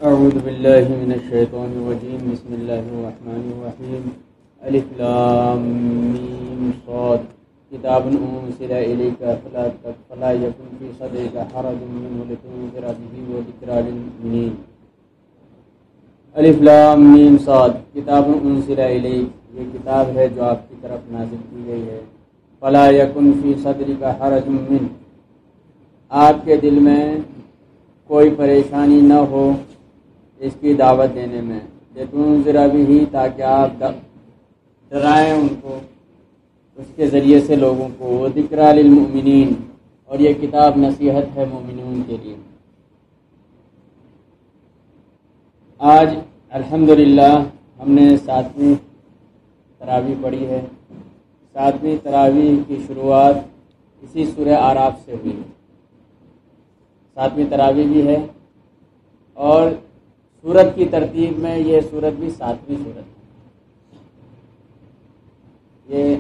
اعوذ باللہ من الشیطان الرجیم بسم اللہ الرحمن الرحیم الف لام میم صاد کتاب انزل الیک فلا یکن فی صدرک حرج منہ لتنذر بہ وذکری للمؤمنین. الف لام میم صاد کتاب انزل الیک، یہ کتاب ہے جو آپ کی طرف نازل کی گئی ہے. فلا یکن فی صدرک حرج منہ، آپ کے دل میں کوئی پریشانی نہ ہو اس کی دعوت دینے میں. لتنذر بہ، تاکہ آپ ڈرائیں ان کو اس کے ذریعے سے لوگوں کو. وذکری للمؤمنین، اور یہ کتاب نصیحت ہے مومنون کے لیے. آج الحمدللہ ہم نے 7ویں تراویح پڑھی ہے. 7ویں تراویح کی شروعات اسی سورہ اعراف سے ہوئی. 7ویں تراویح بھی ہے اور سورت کی ترتیب میں یہ سورت بھی 7ویں سورت ہے. یہ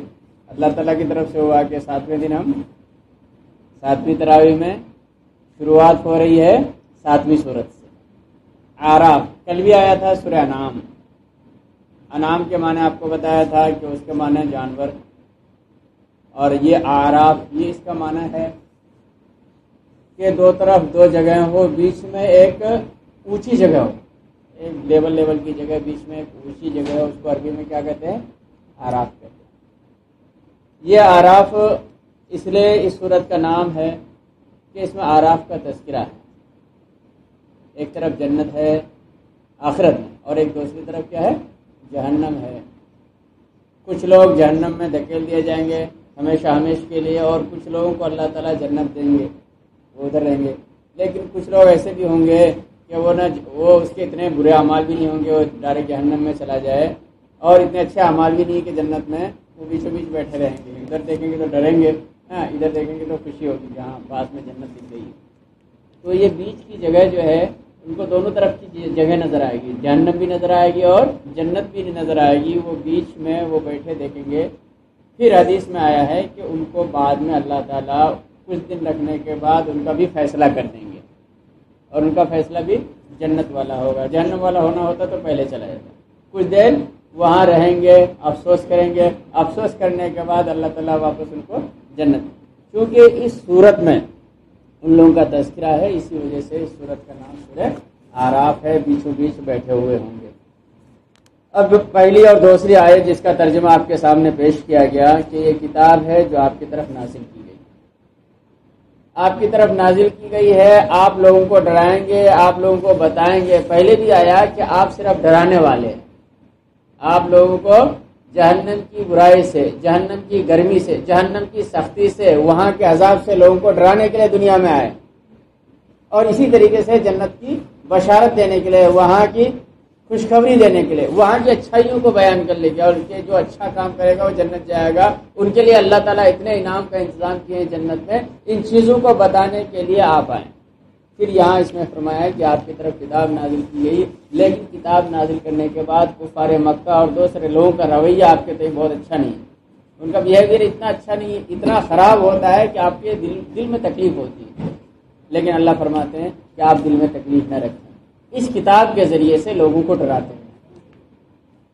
اللہ تعالیٰ کی طرف سے ہوا کہ 7ویں دن ہم 7ویں تراویح میں شروعات ہو رہی ہے 7ویں سورت سے. اعراف کل بھی آیا تھا سورہ انعام. انعام کے معنی آپ کو بتایا تھا کہ اس کے معنی جانور، اور یہ اعراف یہ اس کا معنی ہے کہ دو طرف دو جگہیں ہو، بیچ میں ایک اونچی جگہ ہو، ایک لیول کی جگہ، بیچ میں ایک اونچی جگہ ہے. اس کو عربی میں کیا کہتے ہیں؟ اعراف کہتے ہیں. یہ اعراف اس لیے اس سورت کا نام ہے کہ اس میں اعراف کا تذکرہ ہے. ایک طرف جنت ہے آخرت میں، اور ایک دوسری طرف کیا ہے؟ جہنم ہے. کچھ لوگ جہنم میں دھکیل دیے جائیں گے ہمیشہ ہمیشہ کے لیے، اور کچھ لوگوں کو اللہ تعالیٰ جنت دیں گے، وہ ادھر رہیں گے. لیکن کچھ لوگ ایسے بھی ہوں گے کہ وہ اس کے اتنے برے اعمال بھی نہیں ہوں گے وہ ڈائریکٹ جہنم میں چلا جائے، اور اتنے اچھے اعمال بھی نہیں کہ جنت میں وہ بیچوں بیچ بیٹھے رہیں گے. ادھر دیکھیں گے تو ڈریں گے، ادھر دیکھیں گے تو خوشی ہوگی کہ ہاں پاس میں جنت دکھ گئی. تو یہ بیچ کی جگہ جو ہے ان کو دونوں طرف کی جگہ نظر آئے گی، جہنم بھی نظر آئے گی اور جنت بھی نظر آئے گی. وہ بیچ میں وہ بیٹھے دیکھیں گے. پھر حدیث میں آیا ہے کہ ان کو بعد میں اللہ تعالیٰ کچھ دن رکھنے کے بعد ان کا بھی فیصلہ کر دیں گے، اور ان کا فیصلہ بھی جنت والا ہوگا. جہنم والا ہونا ہوتا تو پہلے چلا جاتا. کچھ دیر وہاں رہیں گے، افسوس کریں گے، افسوس کرنے کے بعد اللہ تعالیٰ واپس ان کو جنت. کیونکہ اس صورت میں ان لوگوں کا تذکرہ ہے، اسی وجہ سے اس صورت کا نام سورہ اعراف ہے. بیچوں بیچ بیٹھے ہوئے ہوں گے. اب پہلی اور دوسری آیت جس کا ترجمہ آپ کے سامنے پیش کیا گیا کہ یہ کتاب ہے جو آپ کی طرف نازل کی گئی. آپ کی طرف نازل کی گئی ہے، آپ لوگوں کو ڈرائیں گے، آپ لوگوں کو بتائیں گے. پہلے بھی آیا کہ آپ صرف ڈرانے والے ہیں. آپ لوگوں کو جہنم کی برائی سے، جہنم کی گرمی سے، جہنم کی سختی سے، وہاں کے عذاب سے لوگوں کو ڈرانے کے لیے دنیا میں آئے، اور اسی طریقے سے جنت کی بشارت دینے کے لیے، وہاں کی خوشخبری دینے کے لیے، وہاں کی اچھائیوں کو بیان کرنے کے لیے. اور ان کے جو اچھا کام کرے گا وہ جنت جائے گا. ان کے لیے اللہ تعالیٰ اتنے انعام کا انتظام کیے ہیں جنت میں. ان چیزوں کو بتانے کے لیے آپ آئیں. پھر یہاں اس میں فرمایا ہے کہ آپ کی طرف کتاب نازل کی گئی، لیکن کتاب نازل کرنے کے بعد کفار مکہ اور دوسرے لوگوں کا رویہ آپ کے تئیں بہت اچھا نہیں ہے. ان کا بیہیویئر اتنا اچھا نہیں ہے، اتنا خراب ہوتا ہے کہ آپ کے دل میں تکلیف ہوتی ہے. لیکن اللہ فرماتے ہیں کہ آپ دل میں تکلیف نہ رکھیں، اس کتاب کے ذریعے سے لوگوں کو ڈراتے ہیں.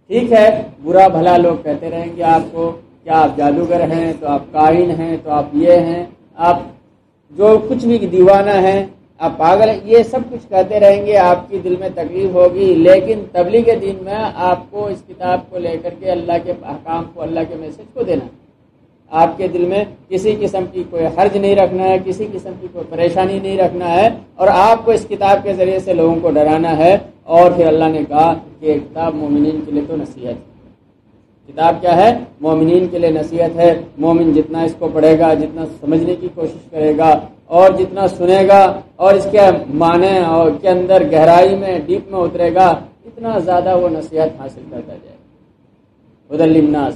ٹھیک ہے، برا بھلا لوگ کہتے رہیں گے آپ کو، کیا آپ جادوگر ہیں، تو آپ کاہن ہیں، تو آپ یہ ہیں، آپ جو کچھ بھی دیوانہ ہیں، آپ پاگل ہیں، یہ سب کچھ کہتے رہیں گے. آپ کی دل میں تکلیف ہوگی. لیکن تبلیغ دین میں آپ کو اس کتاب کو لے کر کے اللہ کے احکام کو، اللہ کے میسج کو دینا. آپ کے دل میں کسی قسم کی کوئی حرج نہیں رکھنا ہے، کسی قسم کی کوئی پریشانی نہیں رکھنا ہے، اور آپ کو اس کتاب کے ذریعے سے لوگوں کو ڈرانا ہے. اور پھر اللہ نے کہا کہ یہ کتاب مومنین کے لیے تو نصیحت ہے. کتاب کیا ہے؟ مومنین کے لیے نصیحت ہے. مومن جتنا اس کو پڑھے گا، جتنا سمجھنے کی کوشش کرے گا، اور جتنا سنے گا، اور اس کے معنی اور کے اندر گہرائی میں ڈیپ میں اترے گا، اتنا زیادہ وہ نصیحت حاصل کرتا جائے گا. ہدی للناس،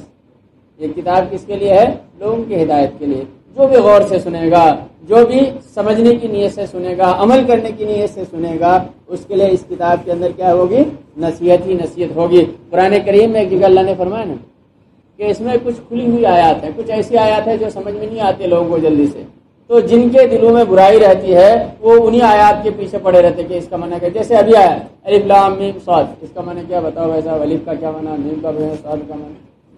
یہ کتاب کس کے لیے ہے؟ لوگوں کی ہدایت کے لیے. جو بھی غور سے سنے گا، جو بھی سمجھنے کی نیت سے سنے گا، عمل کرنے کی نیت سے سنے گا، اس کے لیے اس کتاب کے اندر کیا ہوگی؟ نصیحت ہی نصیحت ہوگی. قرآن کریم میں ایک جگہ اللہ نے فرمایا نا کہ اس میں کچھ کھلی ہوئی آیات ہیں، کچھ ایسی آیات ہیں جو سمجھ میں نہیں آتے لوگوں کو جلدی سے. تو جن کے دلوں میں برائی رہتی ہے وہ انہی آیات کے پیچھے پڑے رہتے کہ اس کا معنی کیا. جیسے ابھی آیا الف لام میم صاد، اس کا معنی کیا بتاؤ بھائی صاحب، الف کا کیا معنی، میم کا معنی، صاد کا معنی.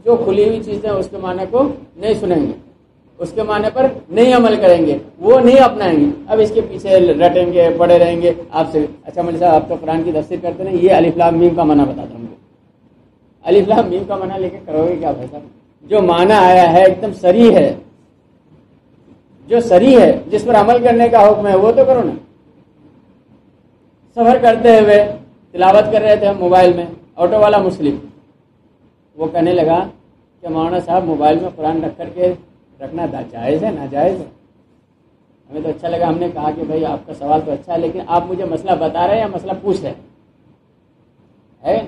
جو کھلی ہوئی چیزیں اس کے معنی کو نہیں سنیں گے، اس کے معنی پر نہیں عمل کریں گے، وہ نہیں اپنائیں گے. اب اس کے پیچھے رٹیں گے، پڑے رہیں گے. آپ سے اچھا مولوی صاحب آپ تو قرآن کی تفسیر کرتے ہیں، یہ الف لام میم کا معنی بتاتا ہوں. الف لام میم کا معنی لے کے کرو گے کیا بھائی صاحب؟ جو معنی آیا ہے ایک دم صریح ہے، جو صریح ہے، جس پر عمل کرنے کا حکم ہے وہ تو کرو نا. سفر کرتے ہوئے تلاوت کر رہے تھے ہم موبائل میں، آٹو والا مسلم وہ کہنے لگا کہ مولانا صاحب موبائل میں قرآن رکھ کر کے رکھنا جائز ہے ناجائز ہے؟ ہمیں تو اچھا لگا. ہم نے کہا کہ بھائی آپ کا سوال تو اچھا ہے، لیکن آپ مجھے مسئلہ بتا رہے ہیں یا مسئلہ پوچھ رہے ہیں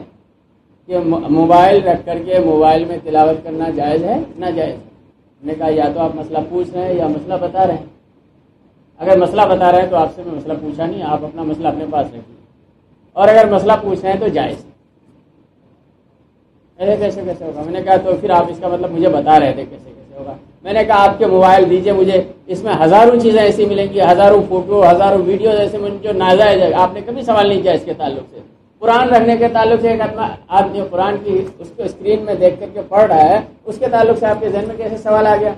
کہ موبائل رکھ کر کے موبائل میں تلاوت کرنا جائز ہے ناجائز ہے؟ ہم نے کہا یا تو آپ مسئلہ پوچھ رہے ہیں یا مسئلہ بتا رہے ہیں. اگر مسئلہ بتا رہے ہیں تو آپ سے میں مسئلہ پوچھا نہیں، آپ اپنا مسئلہ اپنے پاس رکھیے. اور اگر مسئلہ پوچھ رہے ہیں تو جائز ہے. ایسے کیسے ہوگا؟ میں نے کہا تو پھر آپ اس کا مطلب مجھے بتا رہے تھے کیسے ہوگا. میں نے کہا آپ کے موبائل دیجئے مجھے، اس میں ہزاروں چیزیں ایسی ملیں گی، ہزاروں فوٹو، ہزاروں ویڈیوز ایسے جو ناجائز ہے. آپ نے کبھی سوال نہیں کیا اس کے تعلق سے. قرآن رکھنے کے تعلق سے ایک آدمی قرآن کی اس کو اسکرین میں دیکھ کر کے پڑھ رہا ہے، اس کے تعلق سے آپ کے ذہن میں کیسے سوال آ گیا؟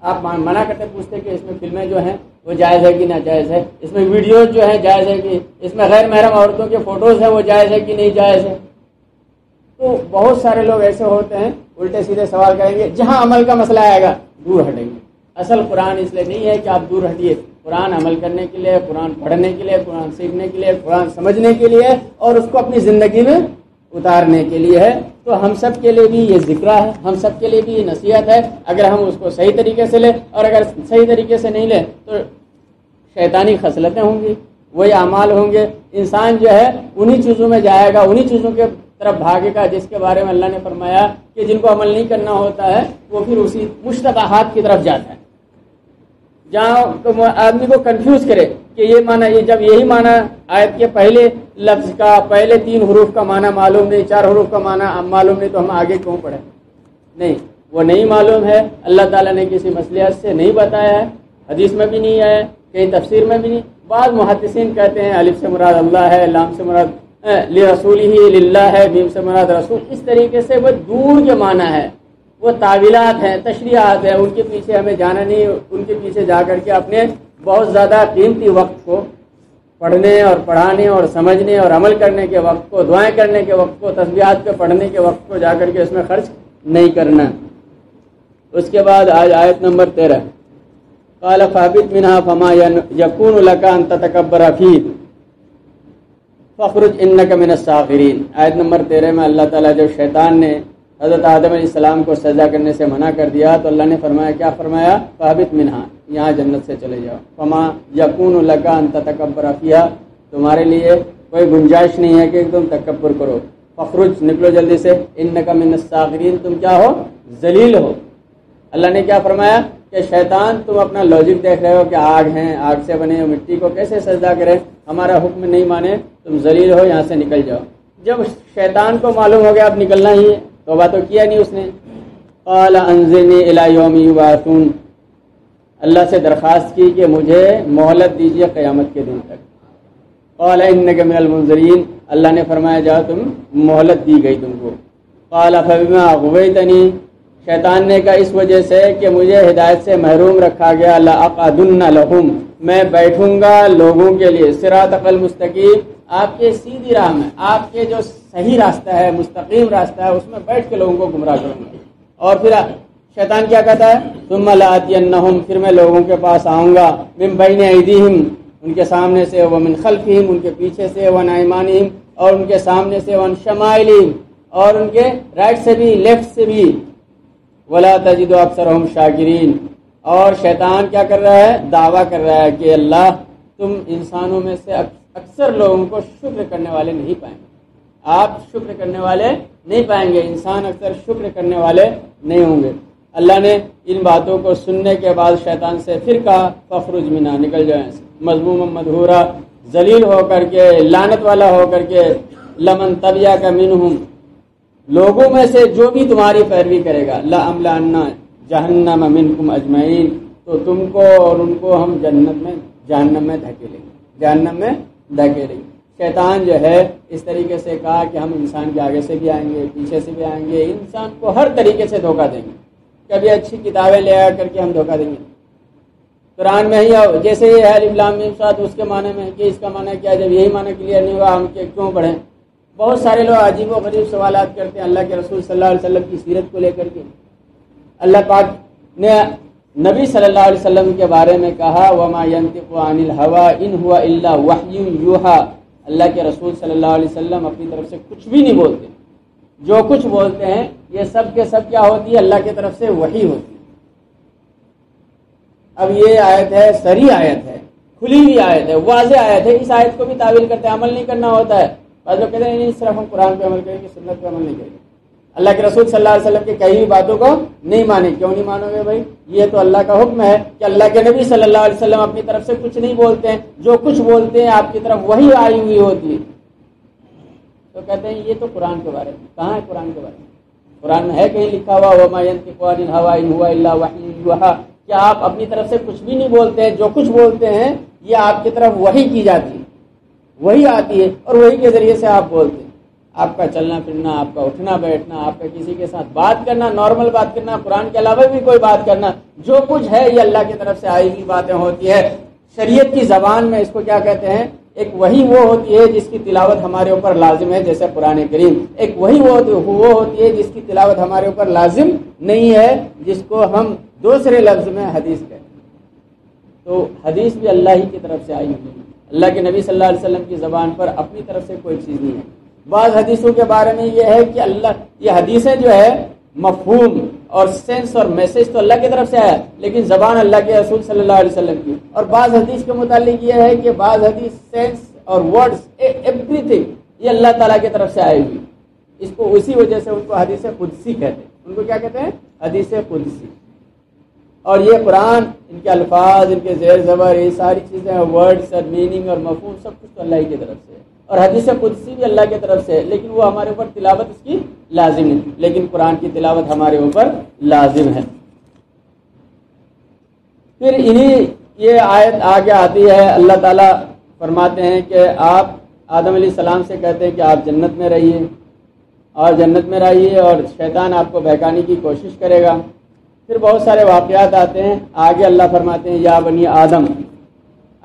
آپ منع کرتے پوچھتے کہ اس میں فلمیں جو ہیں وہ جائز ہے کہ ناجائز ہے، اس میں ویڈیوز جو ہیں جائز ہے کہ، اس میں غیر محرم عورتوں کے فوٹوز ہیں وہ جائز ہے کہ نہیں جائز ہے. تو بہت سارے لوگ ایسے ہوتے ہیں الٹے سیدھے سوال کریں گے، جہاں عمل کا مسئلہ آئے گا دور ہٹیں گے. اصل قرآن اس لیے نہیں ہے کہ آپ دور ہٹیے. قرآن عمل کرنے کے لیے، قرآن پڑھنے کے لیے، قرآن سیکھنے کے لیے، قرآن سمجھنے کے لیے اور اس کو اپنی زندگی میں اتارنے کے لیے ہے. تو ہم سب کے لیے بھی یہ ذکر ہے، ہم سب کے لیے بھی یہ نصیحت ہے. اگر ہم اس کو صحیح طریقے سے لیں اور اگر صحیح طریقے سے نہیں لیں تو شیطانی خصلتیں ہوں گی، وہی اعمال ہوں گے. انسان جو ہے انہی چیزوں میں جائے گا، انہی چیزوں کے طرف بھاگے گا جس کے بارے میں اللہ نے فرمایا کہ جن کو عمل نہیں کرنا ہوتا ہے وہ پھر اسی مشتبہات کی طرف جاتا ہے. جہاں آدمی کو کنفیوز کرے کہ یہ معنی، یہ جب یہی معنی آیت کے پہلے لفظ کا، پہلے 3 حروف کا معنی معلوم نہیں، 4 حروف کا معنی معلوم نہیں، تو ہم آگے کیوں پڑھیں؟ نہیں، وہ نہیں معلوم ہے. اللہ تعالیٰ نے کسی مصلحت سے نہیں بتایا ہے، حدیث میں بھی نہیں ہے، کہیں تفسیر میں بھی نہیں. بعض محدثین کہتے ہیں الف سے مراد اللہ ہے، لام سے مراد لرسولہ للہ ہے، میم سے مراد رسول. اس طریقے سے وہ دور کے معنی ہے، وہ تعویلات ہیں، تشریحات ہیں. ان کے پیچھے ہمیں جانا نہیں. ان کے پیچھے جا کر کے اپنے بہت زیادہ قیمتی وقت کو پڑھنے اور پڑھانے اور سمجھنے اور عمل کرنے کے وقت کو، دعائیں کرنے کے وقت کو، تسبیحات کے پڑھنے کے وقت کو جا کر کے اس میں خرچ نہیں کرنا. اس کے بعد آج آیت نمبر 13 قال فاهبط منها فما يكون لك ان تتكبر فيه فخرج انك من الصاغرين. آیت نمبر 13 میں اللہ تعالیٰ جب شیطان نے حضرت آدم علیہ السلام کو سجدہ کرنے سے منع کر دیا تو اللہ نے فرمایا، کیا فرمایا؟ فاهبط منها، یہاں جنت سے چلے جاؤ. فما يكون لك ان تتكبر فيها، تمہارے لیے کوئی گنجائش نہیں ہے کہ تم تکبر کرو. فخرج، نکلو جلدی سے. انك من الصاغرين، تم کیا ہو؟ ذلیل ہو. اللہ نے کیا فرمایا کہ شیطان تم اپنا لاجک دیکھ رہے ہو کہ آگ ہیں، آگ سے بنے مٹی کو کیسے سجدہ کریں، ہمارا حکم نہیں مانے، تم ذلیل ہو، یہاں سے نکل جاؤ. جب شیطان کو معلوم ہو گیا اب نکلنا ہی ہے، توبہ تو کیا نہیں اس نے. قال انظرنی الی یوم یبعثون، اللہ سے درخواست کی کہ مجھے مہلت دیجیے قیامت کے دن تک. قال انک من المنظرین، اللہ نے فرمایا جاؤ تم مہلت دی گئی تم کو. قال فبما اغویتنی، شیطان نے کہا اس وجہ سے کہ مجھے ہدایت سے محروم رکھا گیا. لأقعدن لهم، میں بیٹھوں گا لوگوں کے لیے. صراطک المستقیم، آپ کے سیدھی راہ میں، آپ کے جو صحیح راستہ ہے، مستقیم راستہ ہے، اس میں بیٹھ کے لوگوں کو گمراہ کروں گا. اور پھر شیطان کیا کہتا ہے؟ ثم لآتینہم، پھر میں لوگوں کے پاس آؤں گا. من بین ایدیہم، ان کے سامنے سے، ومن خلفہم، ان کے پیچھے سے، وعن ایمانہم، اور ان کے سامنے سے، وعن شمائلہم، اور ان کے رائٹ سے بھی، لیفٹ سے بھی. ولا تجد اکثرهم شاکرین، اور شیطان کیا کر رہا ہے؟ دعویٰ کر رہا ہے کہ اللہ تم انسانوں میں سے اکثر لوگوں کو شکر کرنے والے نہیں پائیں گے. آپ شکر کرنے والے نہیں پائیں گے، انسان اکثر شکر کرنے والے نہیں ہوں گے. اللہ نے ان باتوں کو سننے کے بعد شیطان سے پھر کہا فخرج منہا، نکل جائیں مذموما مدحورا، ذلیل ہو کر کے، لعنت والا ہو کر کے. لمن تبعک منہم، لوگوں میں سے جو بھی تمہاری پیروی کرے گا. لأملأن جہنم منکم اجمعین، تو تم کو اور ان کو ہم جہنم میں دھکیلیں گے، جہنم میں دھکیلیں گے۔ شیطان جو ہے اس طریقے سے کہا کہ ہم انسان کے آگے سے بھی آئیں گے، پیچھے سے بھی آئیں گے، انسان کو ہر طریقے سے دھوکہ دیں گے۔ کبھی اچھی کتابیں لے آ کر کے ہم دھوکہ دیں گے، قرآن میں ہی جیسے یہ ہے الف لام میم صاد، اس کے معنی میں کہ اس کا معنی کیا، جب یہی معنی کلیئر نہیں ہوا ہم کیوں پڑھیں؟ بہت سارے لوگ عجیب و غریب سوالات کرتے ہیں اللہ کے رسول صلی اللہ علیہ وسلم کی سیرت کو لے کر کے۔ اللہ پاک نے نبی صلی اللہ علیہ وسلم کے بارے میں کہا وما ينطق عن الهوى ان هو الا وحی یوحى، اللہ کے رسول صلی اللہ علیہ وسلم اپنی طرف سے کچھ بھی نہیں بولتے، جو کچھ بولتے ہیں یہ سب کے سب کیا ہوتی ہے؟ اللہ کی طرف سے وحی ہوتی ہے۔ اب یہ آیت ہے، صریح آیت ہے، کھلی ہوئی آیت ہے، واضح آیت ہے، اس آیت کو بھی تعویل کرتے ہیں، عمل نہیں کرنا ہوتا ہے۔ بعض لوگ کہتے ہیں نہیں صرف ہم قرآن پہ عمل کریں گے، سنت پہ عمل نہیں کریں گے، اللہ کے رسول صلی اللہ علیہ وسلم کی کہی ہوئی باتوں کو نہیں مانیں۔ کیوں نہیں مانو گے بھائی؟ یہ تو اللہ کا حکم ہے کہ اللہ کے نبی صلی اللہ علیہ وسلم اپنی طرف سے کچھ نہیں بولتے ہیں، جو کچھ بولتے ہیں آپ کی طرف وہی آئی ہوئی ہوتی ہے۔ تو کہتے ہیں یہ تو قرآن کے بارے میں، کہاں ہے قرآن کے بارے میں؟ قرآن میں ہے کہیں لکھا ہوا وما ينطق عن الهوى ان هو الا وحی یوحى، کہ آپ اپنی طرف سے کچھ بھی نہیں بولتے ہیں، جو کچھ بولتے ہیں یہ آپ کی طرف وحی کی جاتی ہے، وہی آتی ہے اور وہی کے ذریعے سے آپ بولتے ہیں۔ آپ کا چلنا پھرنا، آپ کا اٹھنا بیٹھنا، آپ کا کسی کے ساتھ بات کرنا، نارمل بات کرنا، قرآن کے علاوہ بھی کوئی بات کرنا، جو کچھ ہے یہ اللہ کی طرف سے آئی ہوئی باتیں ہوتی ہے۔ شریعت کی زبان میں اس کو کیا کہتے ہیں؟ ایک وحی وہ ہوتی ہے جس کی تلاوت ہمارے اوپر لازم ہے، جیسے قرآن کریم۔ ایک وحی وہ ہوتی ہے جس کی تلاوت ہمارے اوپر لازم نہیں ہے، جس کو ہم دوسرے لفظ میں حدیث کہتے ہیں۔ تو حدیث بھی اللہ ہی کی طرف سے آئی ہوئی ہے، اللہ کے نبی صلی اللہ علیہ وسلم کی زبان پر اپنی طرف سے کوئی چیز نہیں ہے۔ بعض حدیثوں کے بارے میں یہ ہے کہ یہ حدیثیں جو ہے مفہوم اور سینس اور میسج تو اللہ کی طرف سے آیا، لیکن زبان اللہ کے رسول صلی اللہ علیہ وسلم کی۔ اور بعض حدیث کے متعلق یہ ہے کہ بعض حدیث سینس اور ورڈز ایوری تھنگ یہ اللہ تعالیٰ کی طرف سے آئی ہوئی، اس کو اسی وجہ سے ان کو حدیث قدسی کہتے ہیں۔ ان کو کیا کہتے ہیں؟ حدیث قدسی۔ اور یہ قرآن، ان کے الفاظ، ان کے زیر زبر، یہ ساری چیزیں، ورڈز اور میننگ اور مفہوم، سب کچھ تو اللہ ہی کی طرف سے ہے۔ اور حدیث قدسی بھی اللہ کی طرف سے ہے، لیکن وہ ہمارے اوپر تلاوت اس کی لازم نہیں، لیکن قرآن کی تلاوت ہمارے اوپر لازم ہے۔ پھر یہ آیت آگے آتی ہے، اللہ تعالیٰ فرماتے ہیں کہ آپ آدم علیہ السلام سے کہتے ہیں کہ آپ جنت میں رہیے اور جنت میں رہیے، اور شیطان آپ کو بہکانے کی کوشش کرے گا۔ پھر بہت سارے واقعات آتے ہیں، آگے اللہ فرماتے ہیں یا بنی آدم،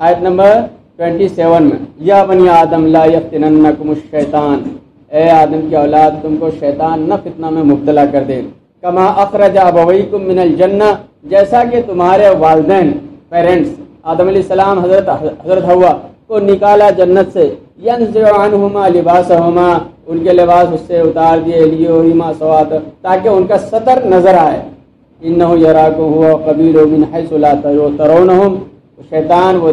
آیت نمبر 27 میں، یا بنی آدم لا یفتننکم الشیطان، اے آدم کی اولاد تم کو شیطان نہ فتنہ میں مبتلا کر دے، کما اخرج ابویکم من الجنہ، جیسا کہ تمہارے والدین پیرنٹس آدم علیہ السلام حضرت حوا کو نکالا جنت سے، ینزع عنہما لباسہما، ان کے لباس اس سے اتار دیے، لیہما سوات، تاکہ ان کا ستر نظر آئے، انہ یراکم ہوا قبیلہ من حیث لا ترونہم، شیطان وہ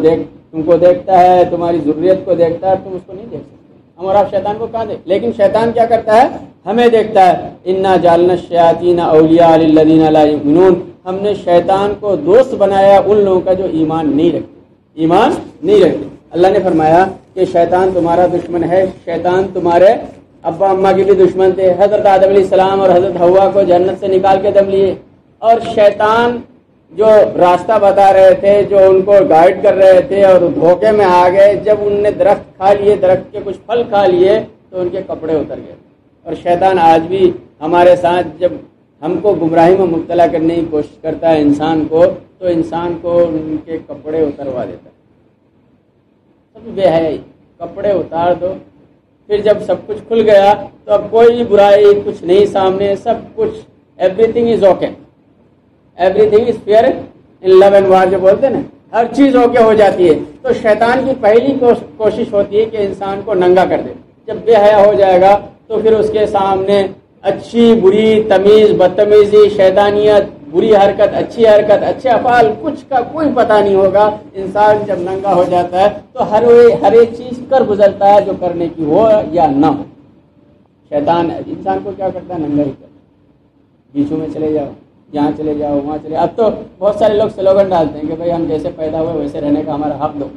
تم کو دیکھتا ہے، تمہاری ذریت کو دیکھتا ہے، تم اس کو نہیں دیکھ سکتے۔ ہم اور آپ شیطان کو کہاں دیکھ، لیکن شیطان کیا کرتا ہے؟ ہمیں دیکھتا ہے۔ انا جعلنا الشیاطین اولیاء للذین لا یؤمنون، ہم نے شیطان کو دوست بنایا ان لوگوں کا جو ایمان نہیں رکھتے۔ اللہ نے فرمایا کہ شیطان تمہارا دشمن ہے، شیطان تمہارے ابا اماں کے بھی دشمن تھے۔ حضرت آدم علیہ السلام اور حضرت حوا کو جنت سے نکال کے دم لیے، اور شیطان جو راستہ بتا رہے تھے، جو ان کو گائیڈ کر رہے تھے، اور دھوکے میں آ گئے۔ جب ان نے درخت کھا لیے، درخت کے کچھ پھل کھا لیے، تو ان کے کپڑے اتر گئے۔ اور شیطان آج بھی ہمارے ساتھ جب ہم کو گمراہی میں مبتلا کرنے کی کوشش کرتا ہے انسان کو، تو انسان کو ان کے کپڑے اتروا دیتا ہے۔ سب بے حیائی، کپڑے اتار دو۔ پھر جب سب کچھ کھل گیا تو اب کوئی برائی کچھ نہیں سامنے، سب کچھ everything is okay, everything is fair in love and war جو بولتے ہیں نا، ہر چیز اوکے ہو جاتی ہے۔ تو شیطان کی پہلی کوشش ہوتی ہے کہ انسان کو ننگا کر دے۔ جب بے حیا ہو جائے گا تو پھر اس کے سامنے اچھی بری، تمیز بدتمیزی، شیطانیت، بری حرکت، اچھی حرکت، اچھے افعال، کچھ کا کوئی پتہ نہیں ہوگا۔ انسان جب ننگا ہو جاتا ہے تو ہر ایک چیز کر گزرتا ہے جو کرنے کی ہو یا نہ ہو۔ شیطان انسان کو کیا کرتا ہے؟ ننگا ہی کرتا ہے۔ بیچوں میں چلے جاؤ، یہاں چلے جاؤ، وہاں چلے۔ اب تو بہت سارے لوگ سلوگن ڈالتے ہیں کہ بھائی ہم جیسے پیدا ہوئے ویسے رہنے کا ہمارا حق دو،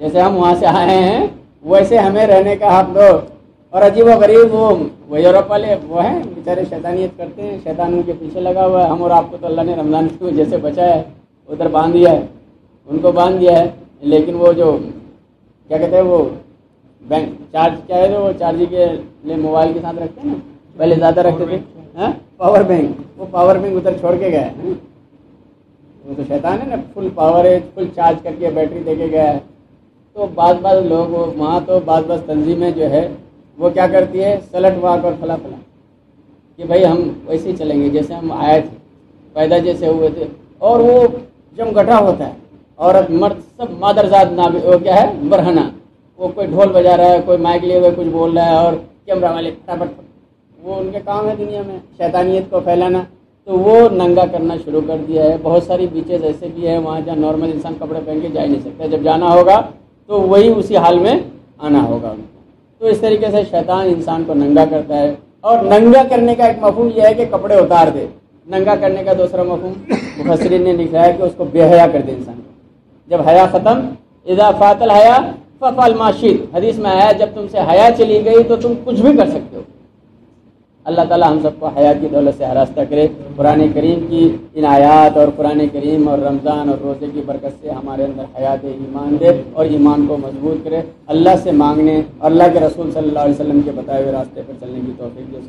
جیسے ہم وہاں سے آئے ہیں ویسے ہمیں رہنے کا حق دو۔ اور عجیب و غریب وہ یورپ والے وہ ہیں بیچارے، شیطانیت کرتے ہیں، شیطان ان کے پیچھے لگا ہوا ہے۔ ہم اور آپ کو تو اللہ نے رمضان کی وجہ سے بچایا ہے، ادھر باندھ دیا ہے، ان کو باندھ دیا ہے، لیکن وہ جو کیا کہتے ہیں وہ بینک چارج کیا ہے جو وہ چارجنگ کے لیے موبائل کے ساتھ رکھتے ہیں نا، پہلے زیادہ رکھتے تھے، ہاں پاور بینک، وہ پاور بینک ادھر چھوڑ کے گیا ہے، وہ تو شیطان ہے نا، فل پاور ہے، فل چارج کر کے بیٹری دے کے گیا ہے۔ تو بعض لوگ وہاں تو بعض تنظیمیں جو ہے وہ کیا کرتی ہے، سلٹ واک اور فلا فلا، کہ بھائی ہم ویسے ہی چلیں گے جیسے ہم آئے تھے، پیدا جیسے ہوئے تھے، اور وہ جم گٹھا ہوتا ہے، عورت مرد سب مادرزاد وہ کیا ہے برہنہ، وہ کوئی ڈھول بجا رہا ہے، کوئی مائک لیے ہوئے کچھ بول رہا ہے، اور کیمرہ والے فٹافٹ، وہ ان کے کام ہے دنیا میں شیطانیت کو پھیلانا، تو وہ ننگا کرنا شروع کر دیا ہے۔ بہت ساری بیچز ایسے بھی ہیں وہاں جہاں نارمل انسان کپڑے پہن کے جا ہی نہیں سکتا، جب جانا ہوگا تو وہی اسی حال میں آنا ہوگا ان کو۔ تو اس طریقے سے شیطان انسان کو ننگا کرتا ہے، اور ننگا کرنے کا ایک مفہوم یہ ہے کہ کپڑے اتار دے۔ ننگا کرنے کا دوسرا مفہوم مفسرین نے لکھا ہے کہ اس کو بے حیا کر دے انسان کو، جب حیا ختم، اذا فات الحیا ففعل ما شئت، حدیث میں آیا جب تم سے حیا چلی گئی تو تم کچھ بھی کر سکتے ہو۔ اللہ تعالی ہم سب کو حیا کی دولت سے آراستہ کرے۔ قرآن کریم کی ان آیات اور قرآن کریم اور رمضان اور روزے کی برکت سے ہمارے اندر حیات ایمان دے اور ایمان کو مضبوط کرے۔ اللہ سے مانگنے اور اللہ کے رسول صلی اللہ علیہ وسلم کے بتائے ہوئے راستے پر چلنے کی توفیق دے۔